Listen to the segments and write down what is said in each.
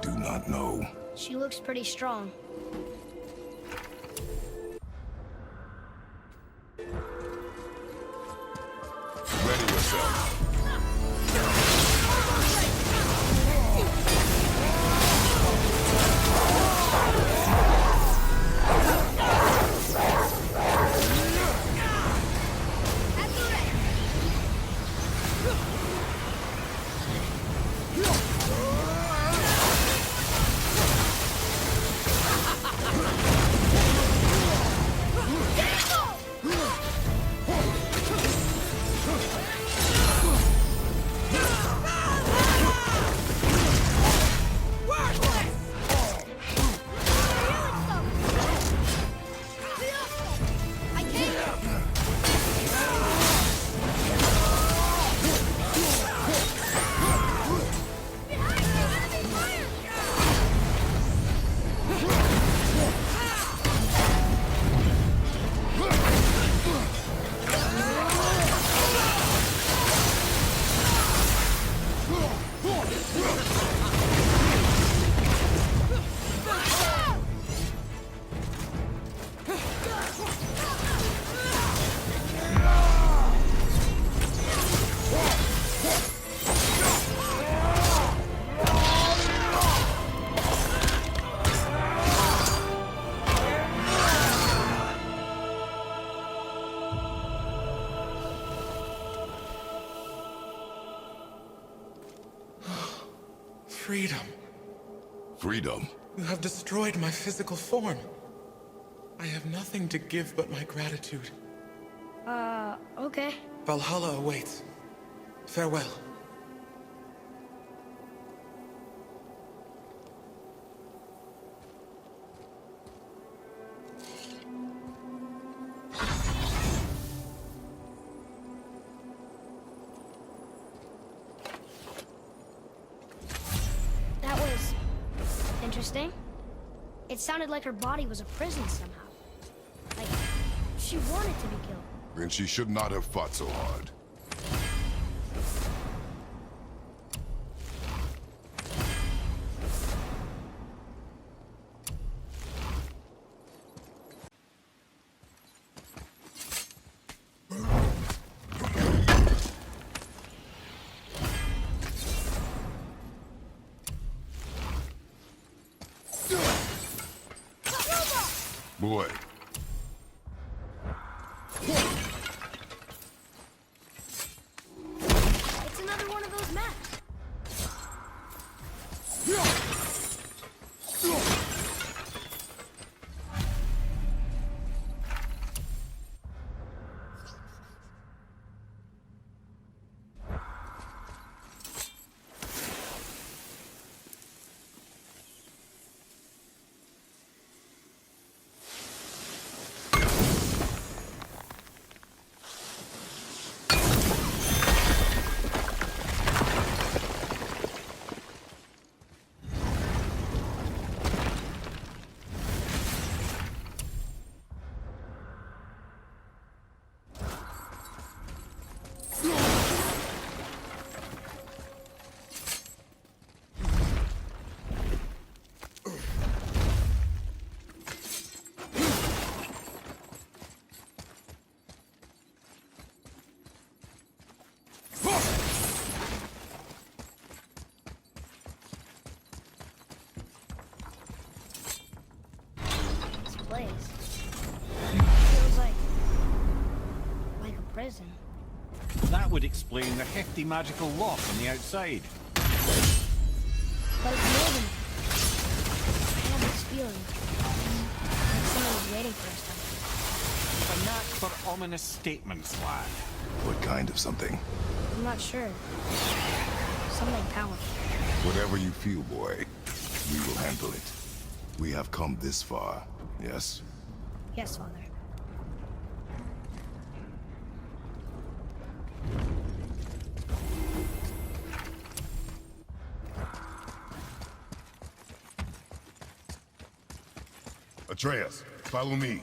do not know. She looks pretty strong. Ready yourself. Freedom. Freedom? You have destroyed my physical form. I have nothing to give but my gratitude. Okay. Valhalla awaits. Farewell. That was interesting. It sounded like her body was a prison somehow. Like, she wanted to be killed. Then she should not have fought so hard. Boy. It's another one of those maps. Place. Feels like a prison. That would explain the hefty magical lock on the outside. But it's more than that. I have this feeling like someone is waiting for us. A knack for ominous statements, lad. What kind of something? I'm not sure. Something powerful. Whatever you feel, boy, we will handle it. We have come this far, yes? Yes, Father. Atreus, follow me.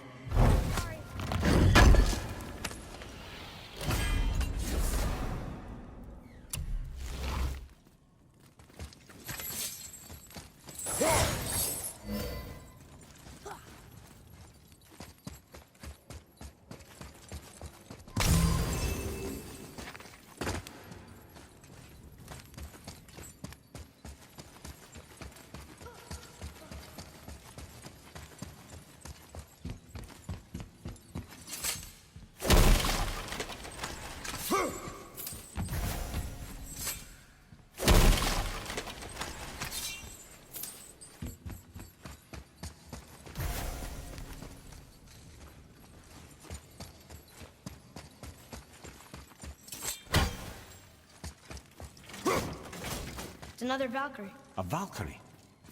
It's another Valkyrie. A Valkyrie?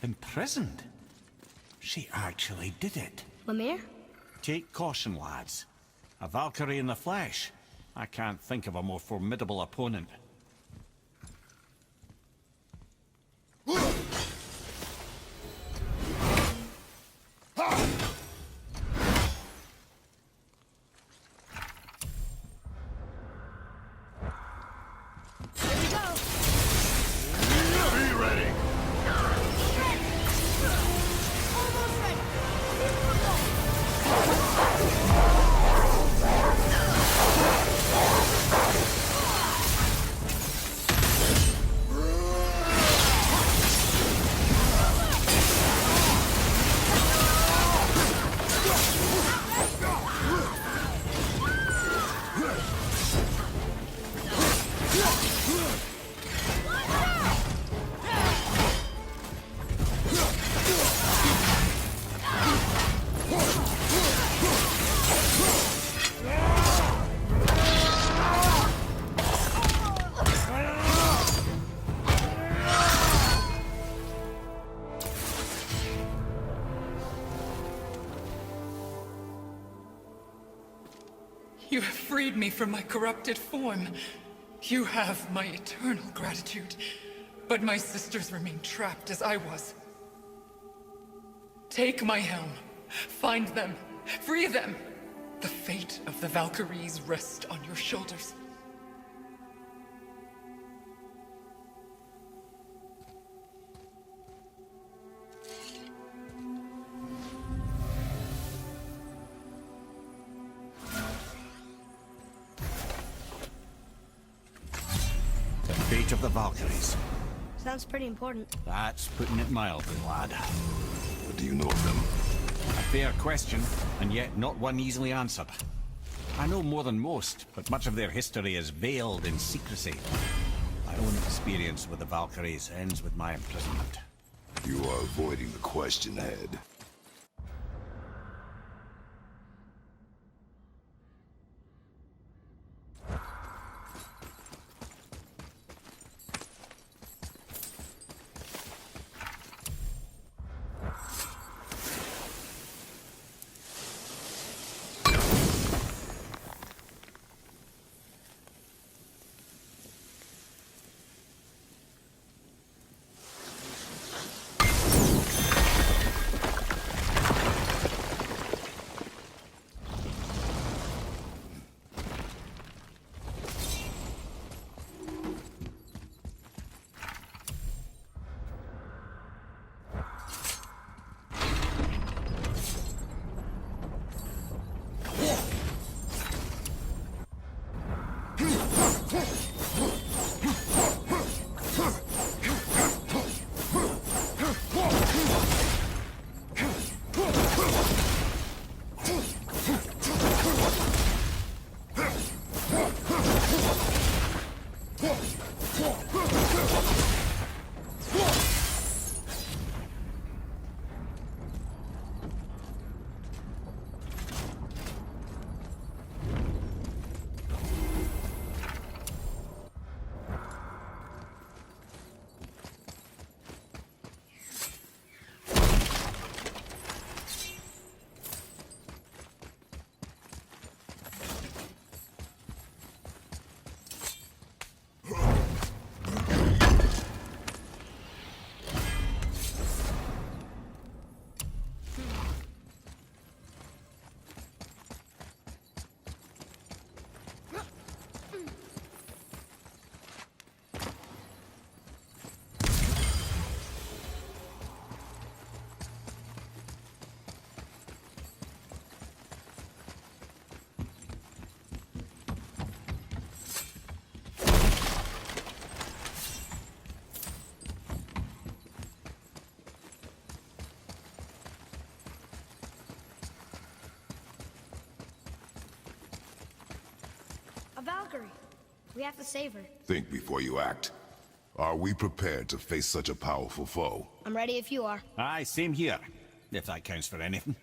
Imprisoned? She actually did it. Lemire? Take caution, lads. A Valkyrie in the flesh. I can't think of a more formidable opponent. Here we go. Be ready! Almost ready. Here we go. You have freed me from my corrupted form. You have my eternal gratitude. But my sisters remain trapped as I was. Take my helm. Find them. Free them. The fate of the Valkyries rests on your shoulders. The fate of the Valkyries. Sounds pretty important. That's putting it mildly, lad. What do you know of them? A fair question, and yet not one easily answered. I know more than most, but much of their history is veiled in secrecy. My own experience with the Valkyries ends with my imprisonment. You are avoiding the question, Head. Valkyrie. We have to save her. Think before you act. Are we prepared to face such a powerful foe? I'm ready if you are. Aye, same here. If that counts for anything.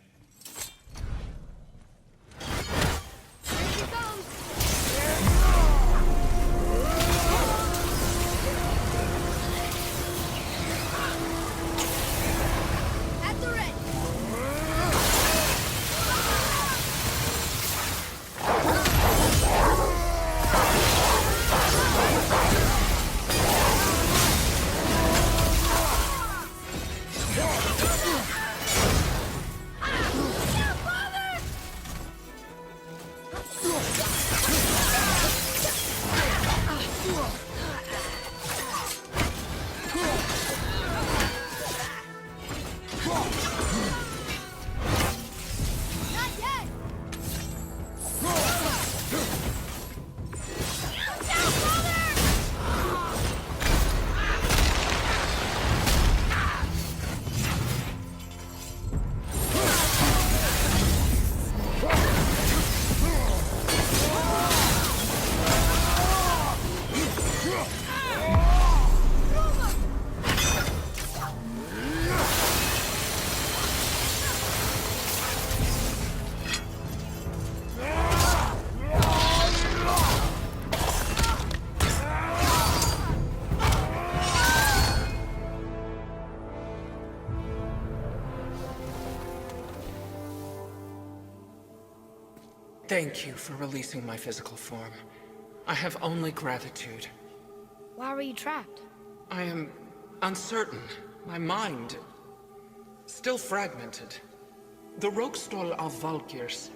Here she comes. At the ready. Not yet. Down, father! Thank you for releasing my physical form. I have only gratitude. Why were you trapped? I am uncertain. My mind still fragmented. The Roguestall of Valkyries.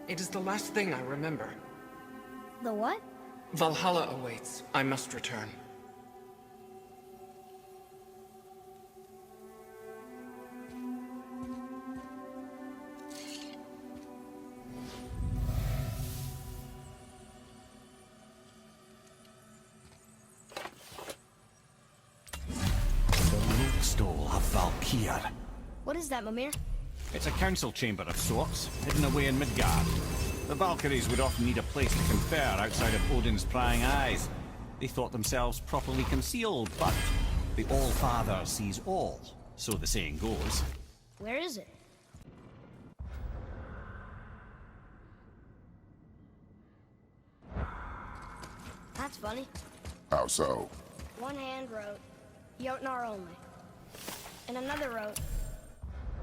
It is the last thing I remember. The what? Valhalla awaits. I must return. Roguestall of Valkyr. What is that, Mimir? It's a council chamber of sorts, hidden away in Midgard. The Valkyries would often need a place to confer outside of Odin's prying eyes. They thought themselves properly concealed, but the All-Father sees all, so the saying goes. Where is it? That's funny. How so? One hand wrote, Jotnar only. And another wrote,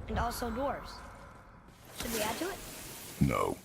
and also dwarves. Should we add to it? No.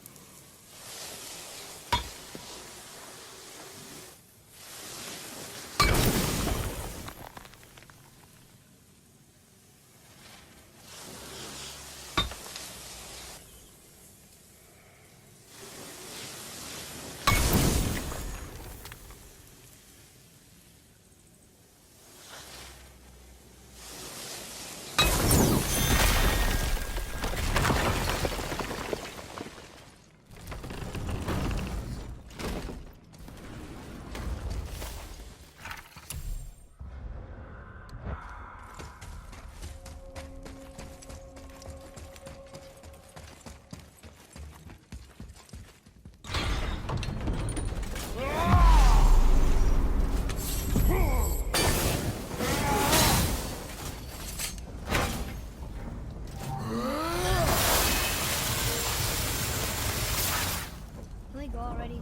Can we go already?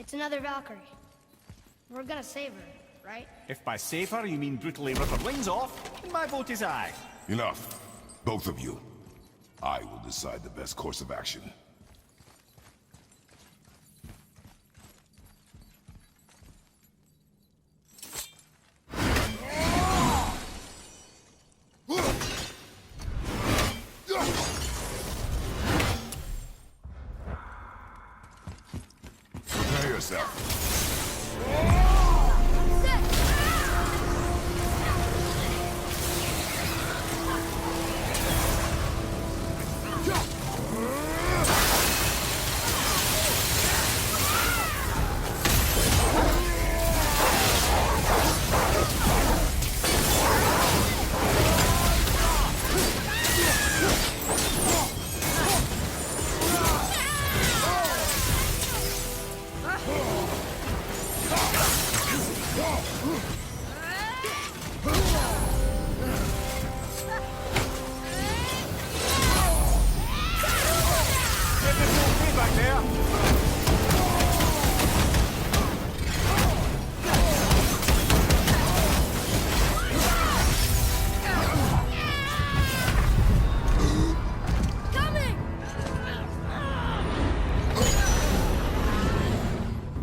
It's another Valkyrie. We're gonna save her, right? If by save her you mean brutally rip her wings off, then my vote is aye. Enough. Both of you. I will decide the best course of action. Prepare yourself.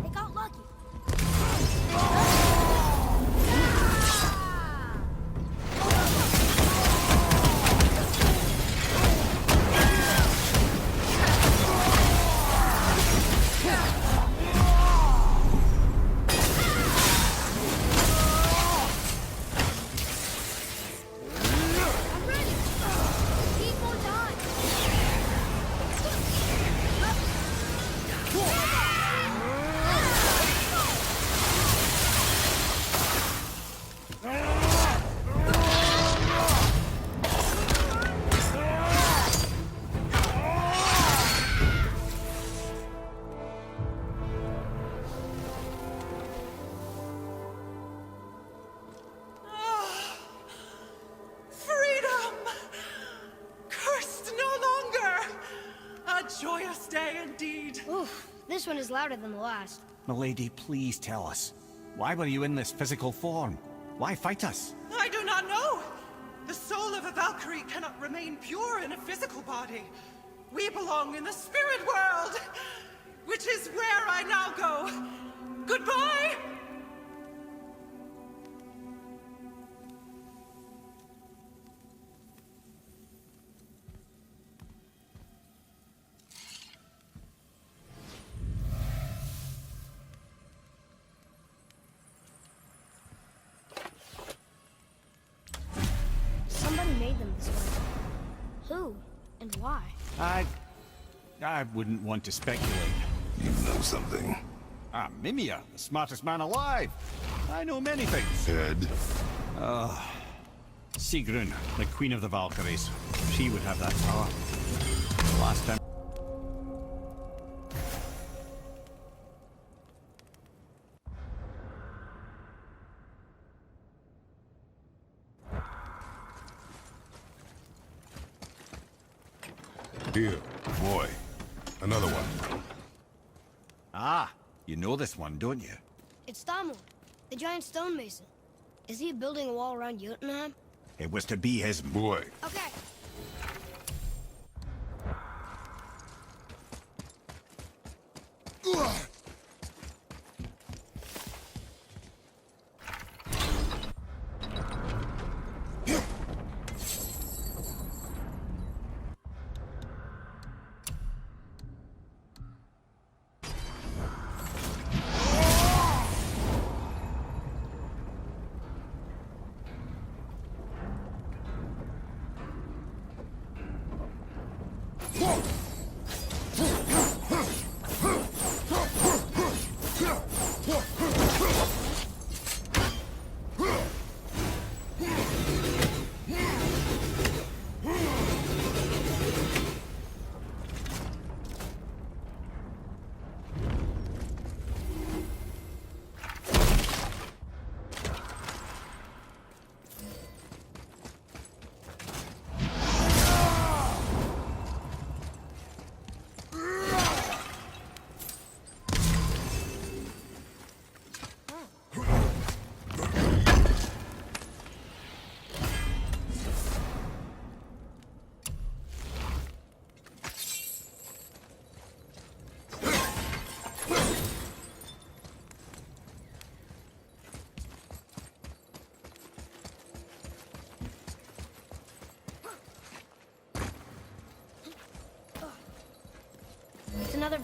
They got lucky. I'm ready. Keep on time. Freedom! Cursed no longer! A joyous day indeed. Oof, this one is louder than the last. Milady, please tell us. Why were you in this physical form? Why fight us? I do not know. The soul of a Valkyrie cannot remain pure in a physical body. We belong in the spirit world, which is where I now go. Goodbye! Somebody made them this way. Who and why? I wouldn't want to speculate. You know something. Ah, Mimir, the smartest man alive. I know many things. Ed? Sigrun, the queen of the Valkyries. She would have that power. Last time. Here, boy. Another one. Ah, you know this one, don't you? It's Thamur, the giant stonemason. Is he building a wall around Jotunheim? It was to be his... Boy. Okay.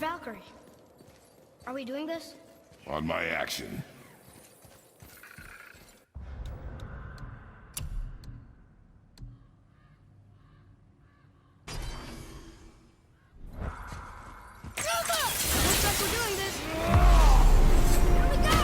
Valkyrie. Are we doing this? On my action. Looks like we're doing this. Here we go!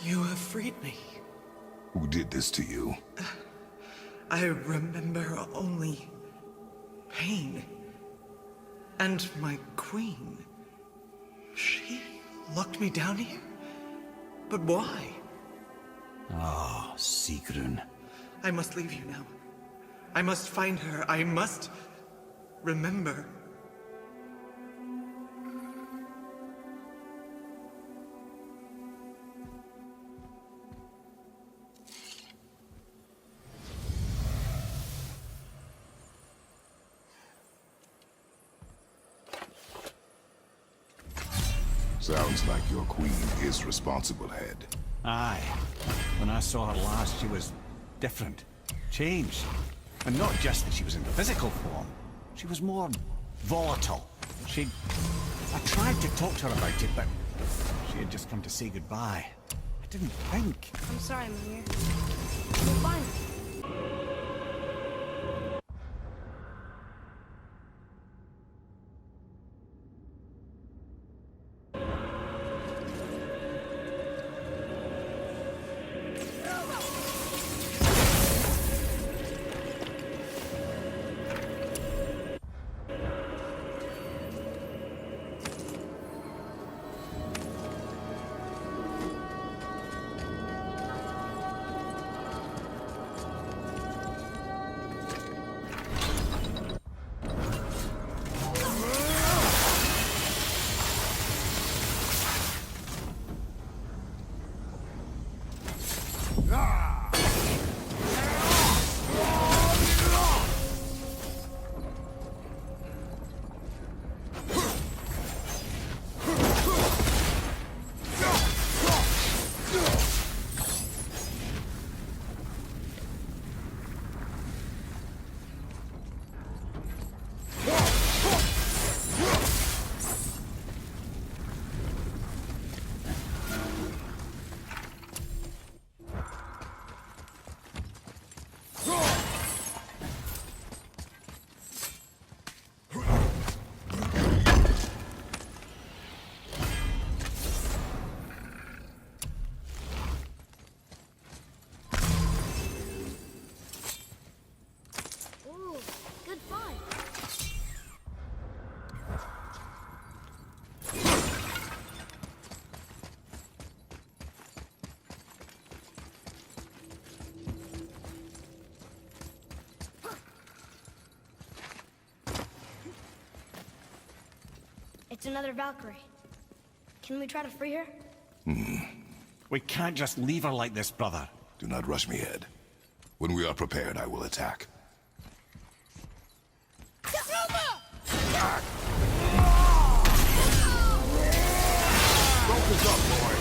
You have freed me. Who did this to you? I remember only pain. And my queen. She locked me down here? But why? Ah, Sigrun. I must leave you now. I must find her. I must remember. Sounds like your queen is responsible, Head. Aye. When I saw her last, she was different. Changed. And not just that she was in physical form. She was more volatile. I tried to talk to her about it, but she had just come to say goodbye. I didn't think. I'm sorry, Mimir. We'll find her. Ooh, good find. It's another Valkyrie. Can we try to free her? We can't just leave her like this, brother. Do not rush me, Head. When we are prepared, I will attack. Focus up, boy.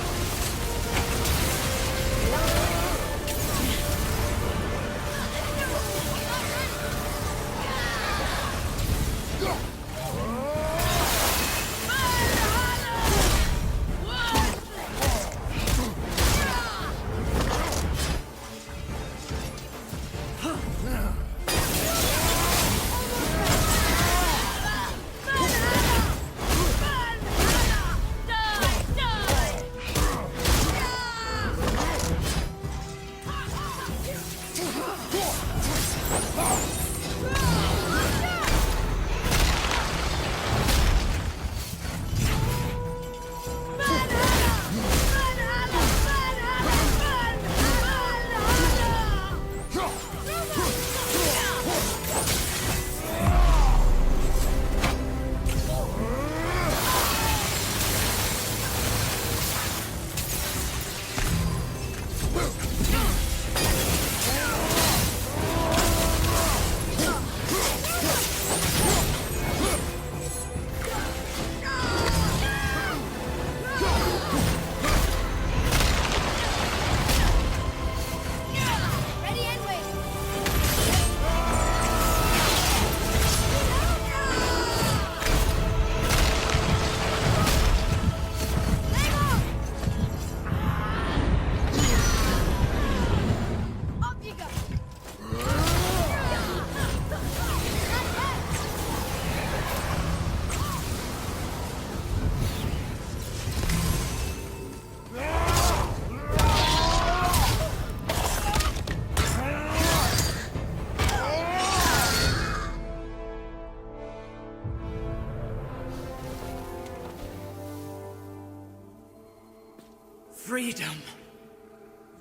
Freedom.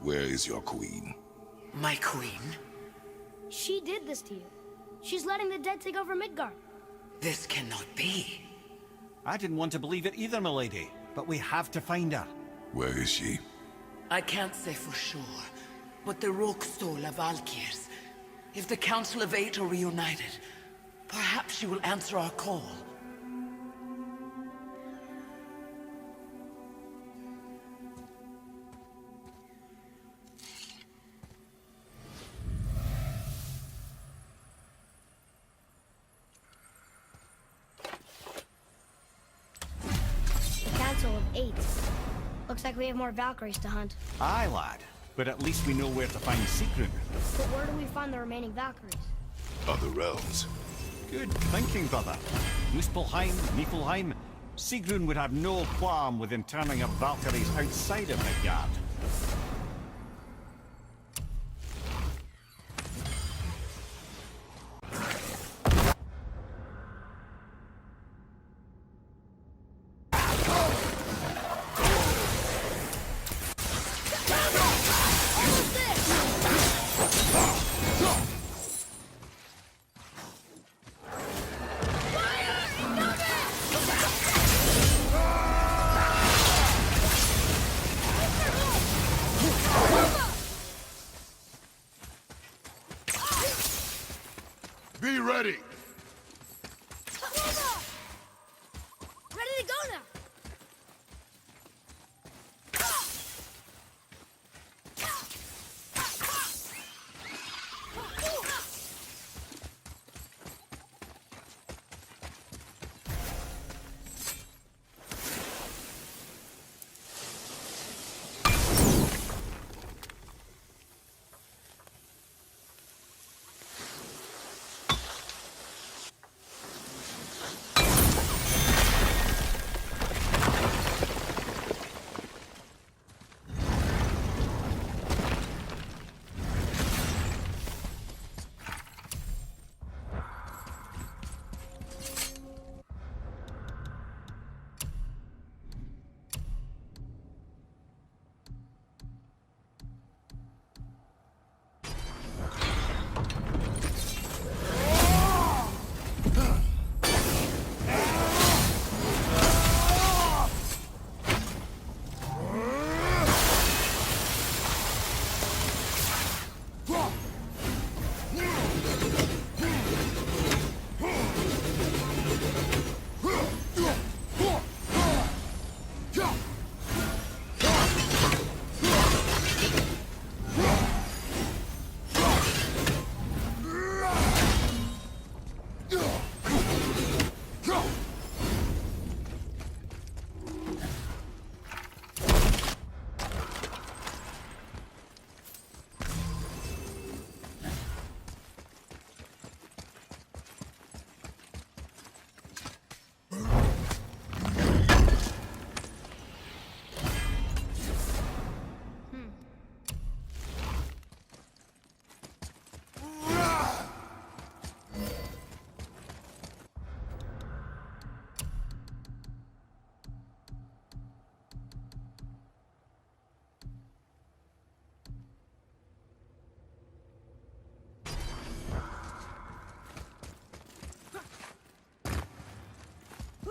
Where is your queen? My queen? She did this to you. She's letting the dead take over Midgard. This cannot be. I didn't want to believe it either, milady, but we have to find her. Where is she? I can't say for sure, but the rook stole a Valkyries. If the Council of Eight are reunited, perhaps she will answer our call. Council of 8. Looks like we have more Valkyries to hunt. Aye, lad. But at least we know where to find Sigrun. But where do we find the remaining Valkyries? Other realms. Good thinking, brother. Muspelheim, Niflheim. Sigrun would have no qualm with interning her Valkyries outside of Midgard. Be ready! Ready to go now!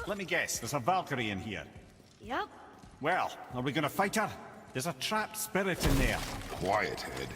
Let me guess, there's a Valkyrie in here. Yep. Well, are we gonna fight her? There's a trapped spirit in there. Quiet, head.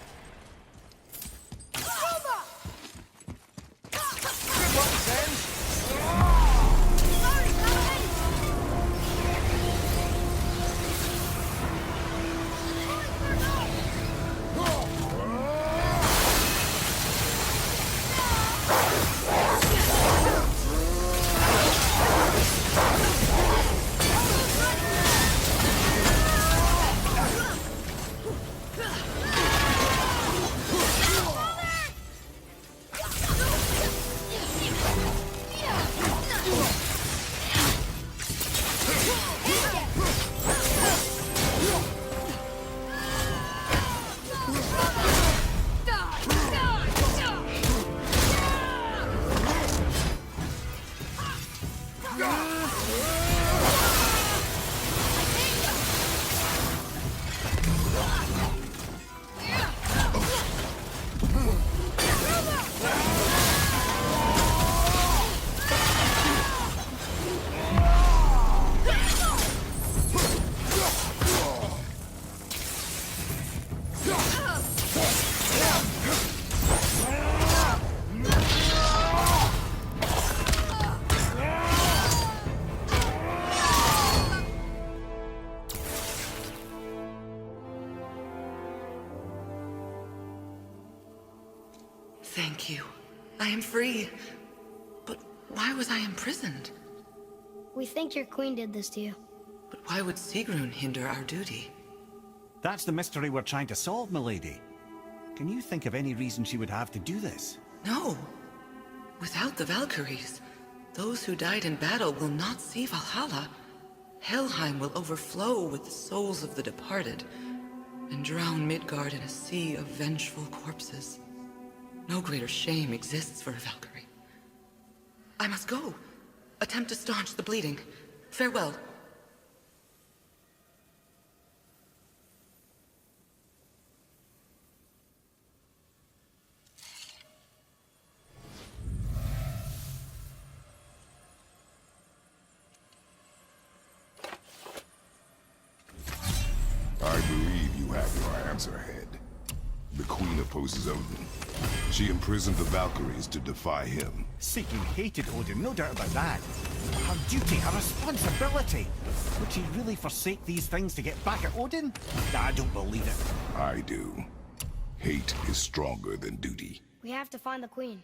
Thank you. I am free. But why was I imprisoned? We think your queen did this to you. But why would Sigrun hinder our duty? That's the mystery we're trying to solve, milady. Can you think of any reason she would have to do this? No. Without the Valkyries, those who died in battle will not see Valhalla. Helheim will overflow with the souls of the departed, and drown Midgard in a sea of vengeful corpses. No greater shame exists for a Valkyrie. I must go. Attempt to staunch the bleeding. Farewell. I believe you have your answer, Head. The Queen opposes Odin. She imprisoned the Valkyries to defy him. Sigurd hated Odin, no doubt about that. Her duty, her responsibility. Would she really forsake these things to get back at Odin? I don't believe it. I do. Hate is stronger than duty. We have to find the queen.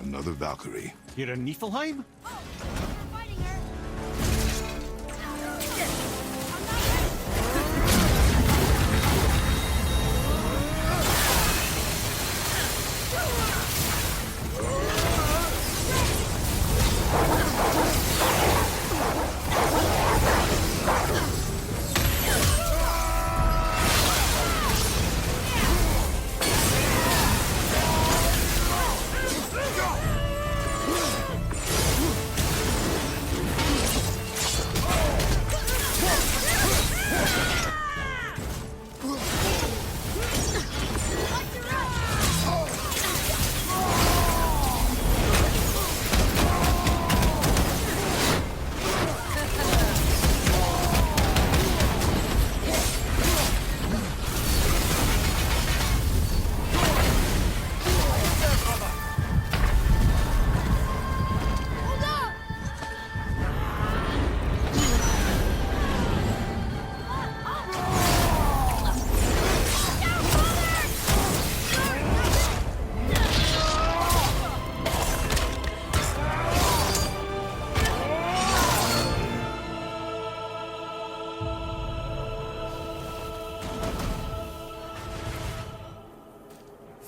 Another Valkyrie. You're in Niflheim? Oh, we're fighting her.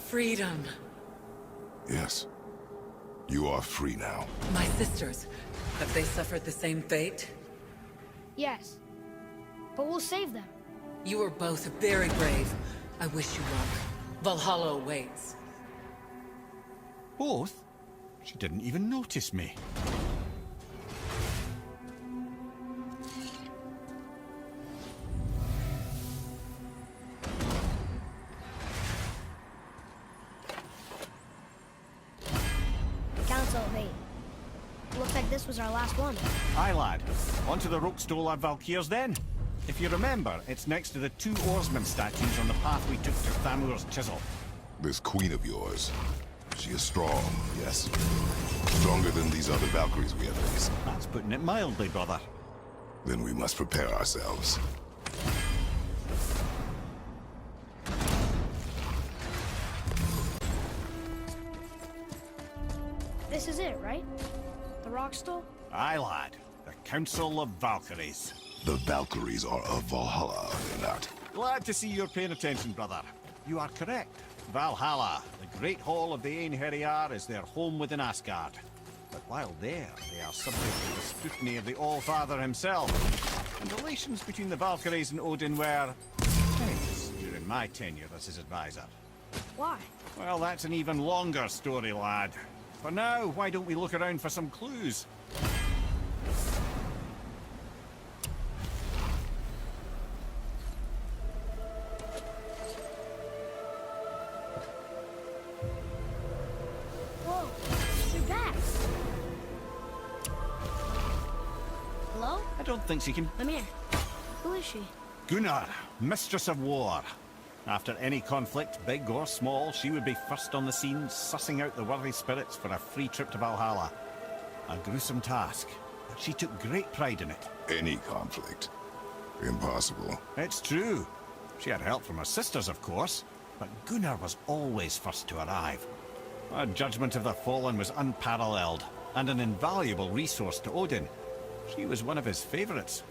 Freedom. Yes. You are free now. My sisters, have they suffered the same fate? Yes. But we'll save them. You are both very brave. I wish you luck. Valhalla awaits. Both? She didn't even notice me. Council of 8. Looks like this was our last one. Aye, lad. Onto the Rokstol Valkyrs then. If you remember, it's next to the two oarsmen statues on the path we took to Thamur's chisel. This queen of yours, she is strong, yes? Stronger than these other Valkyries we have faced. That's putting it mildly, brother. Then we must prepare ourselves. This is it, right? The Rockstall? Aye, lad. The Council of Valkyries. The Valkyries are of Valhalla, are they not? Glad to see you're paying attention, brother. You are correct. Valhalla, the great hall of the Einherjar, is their home within Asgard. But while there, they are subject to the scrutiny of the All-Father himself. And relations between the Valkyries and Odin were tense during my tenure as his advisor. Why? Well, that's an even longer story, lad. For now, why don't we look around for some clues? Whoa, you're back. Hello? I don't think she can... I'm here. Who is she? Gunnar, Mistress of War. After any conflict, big or small, she would be first on the scene, sussing out the worthy spirits for a free trip to Valhalla. A gruesome task, but she took great pride in it. Any conflict. Impossible. It's true. She had help from her sisters, of course, but Gunnar was always first to arrive. Her judgment of the fallen was unparalleled, and an invaluable resource to Odin. She was one of his favorites.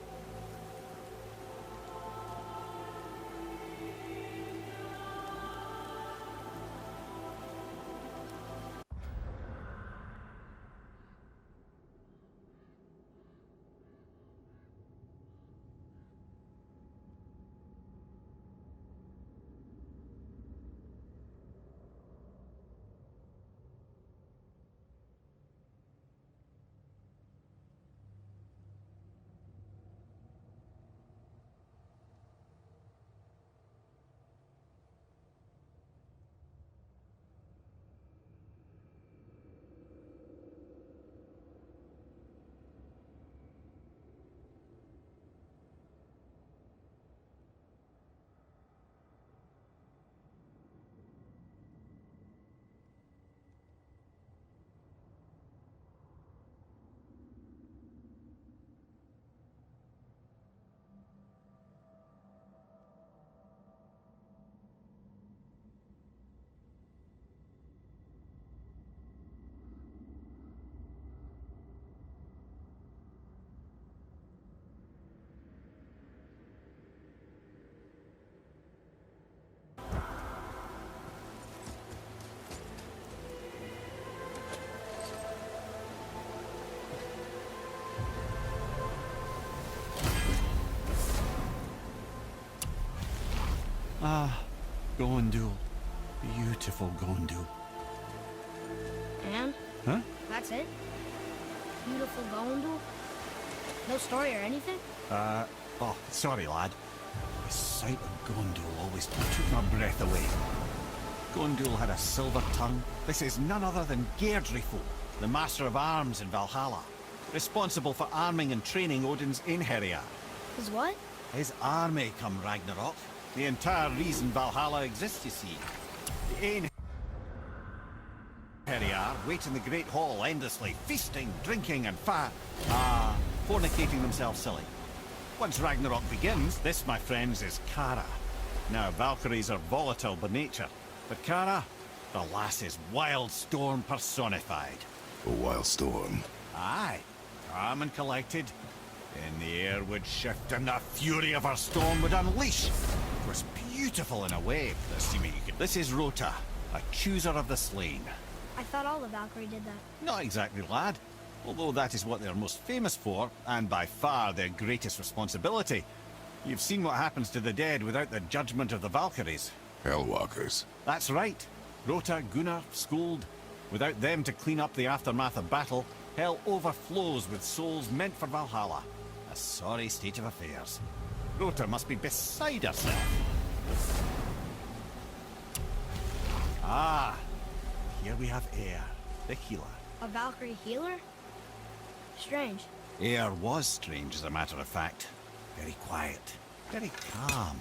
Ah, Gondul. Beautiful Gondul. And? Huh? That's it? Beautiful Gondul? No story or anything? Oh, sorry, lad. The sight of Gondul always took my breath away. Gondul had a silver tongue. This is none other than Geirdrifo, the master of arms in Valhalla, responsible for arming and training Odin's Einherjar. Is what? His army come Ragnarok. The entire reason Valhalla exists, you see. The Einherjar wait in the Great Hall endlessly, feasting, drinking, and fornicating themselves silly. Once Ragnarok begins, this, my friends, is Kara. Now, Valkyries are volatile by nature, but Kara, the lass is wild storm personified. A wild storm. Aye, calm and collected. Then the air would shift and the fury of her storm would unleash. It was beautiful in a way, assuming you could. This is Rota, a chooser of the slain. I thought all the Valkyrie did that. Not exactly, lad. Although that is what they're most famous for, and by far their greatest responsibility. You've seen what happens to the dead without the judgment of the Valkyries. Hellwalkers. That's right. Rota, Gunnar, Skuld. Without them to clean up the aftermath of battle, hell overflows with souls meant for Valhalla. A sorry state of affairs. Rota must be beside herself. Ah, here we have Air, the healer. A Valkyrie healer? Strange. Air was strange, as a matter of fact. Very quiet, very calm.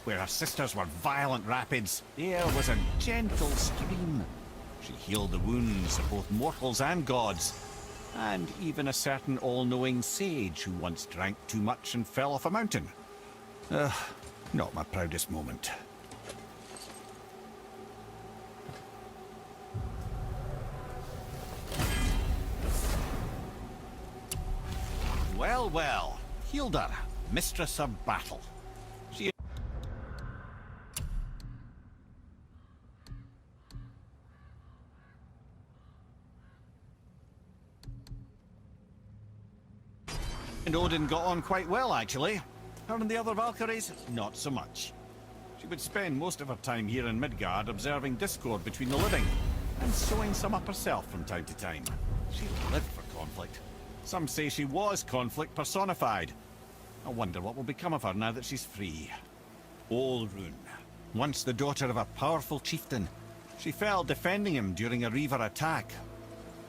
Where her sisters were violent rapids, Air was a gentle stream. She healed the wounds of both mortals and gods, and even a certain all-knowing sage who once drank too much and fell off a mountain. Not my proudest moment. Well, well, Hilda, mistress of battle. She and Odin got on quite well, actually. Her and the other Valkyries, not so much. She would spend most of her time here in Midgard observing discord between the living, and sewing some up herself from time to time. She lived for conflict. Some say she was conflict personified. I wonder what will become of her now that she's free. Olrun, once the daughter of a powerful chieftain. She fell defending him during a Reaver attack.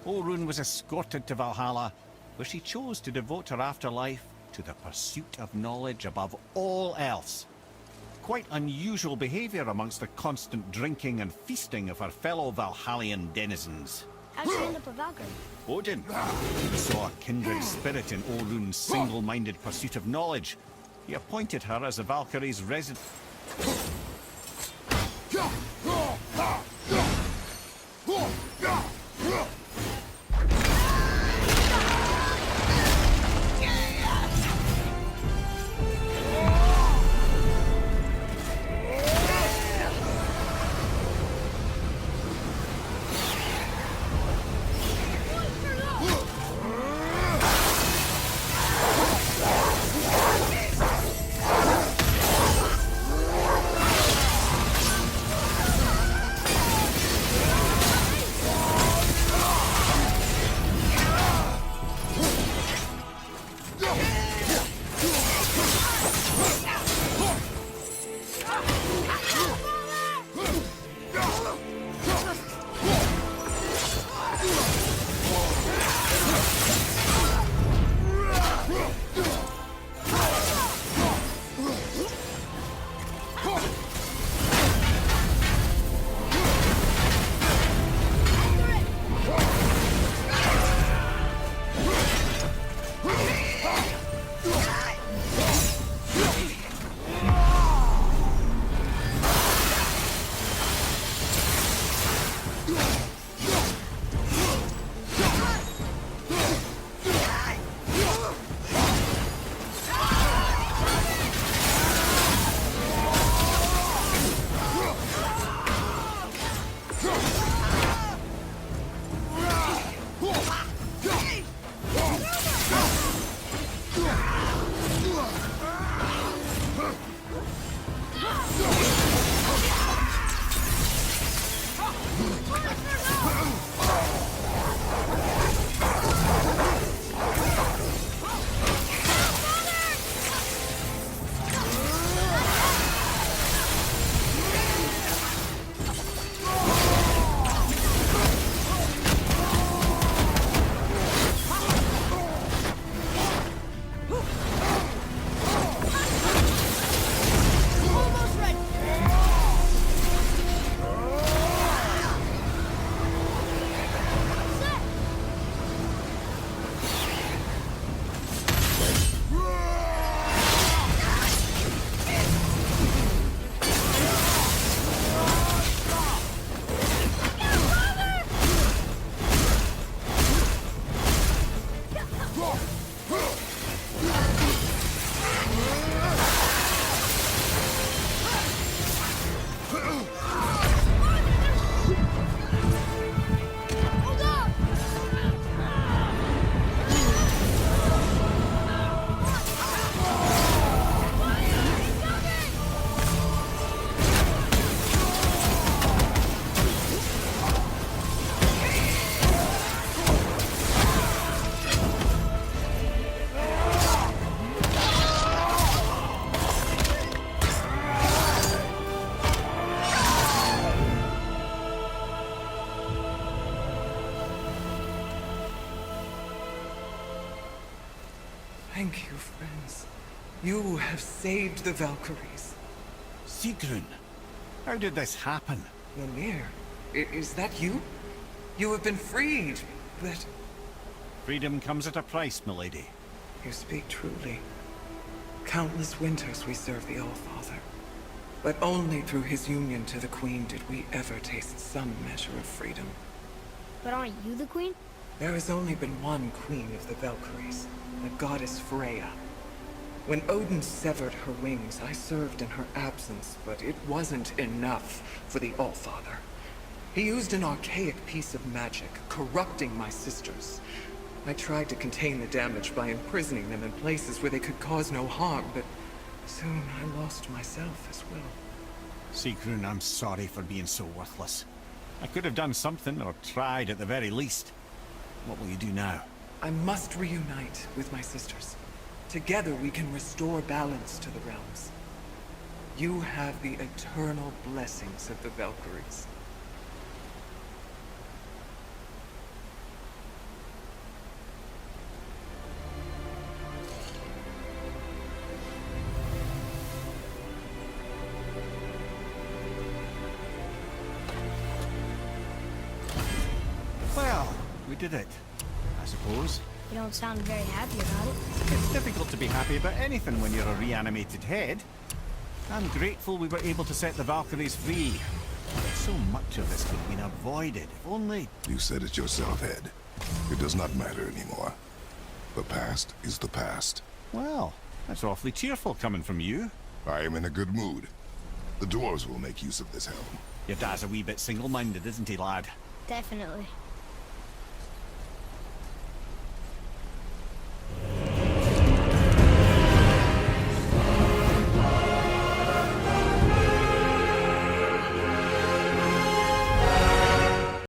Olrun was escorted to Valhalla, where she chose to devote her afterlife to the pursuit of knowledge above all else. Quite unusual behavior amongst the constant drinking and feasting of her fellow Valhallian denizens. How'd she end up a Valkyrie? Odin saw a kindred spirit in Olrun's single-minded pursuit of knowledge. He appointed her as the Valkyries' resident. Thank you, friends. You have saved the Valkyries. Sigrun, how did this happen? Lemire, is that you? You have been freed, but... Freedom comes at a price, milady. You speak truly. Countless winters we served the All-Father. But only through his union to the Queen did we ever taste some measure of freedom. But aren't you the queen? There has only been one Queen of the Valkyries, the goddess Freya. When Odin severed her wings, I served in her absence, but it wasn't enough for the All-Father. He used an archaic piece of magic, corrupting my sisters. I tried to contain the damage by imprisoning them in places where they could cause no harm, but soon I lost myself as well. Sigrun, I'm sorry for being so worthless. I could have done something, or tried at the very least. What will you do now? I must reunite with my sisters. Together we can restore balance to the realms. You have the eternal blessings of the Valkyries. Well, we did it, I suppose. You don't sound very happy about it. It's difficult to be happy about anything when you're a reanimated head. I'm grateful we were able to set the Valkyries free. So much of this could have been avoided, if only... You said it yourself, Head. It does not matter anymore. The past is the past. Well, that's awfully cheerful coming from you. I am in a good mood. The dwarves will make use of this helm. Your dad's a wee bit single-minded, isn't he, lad? Definitely.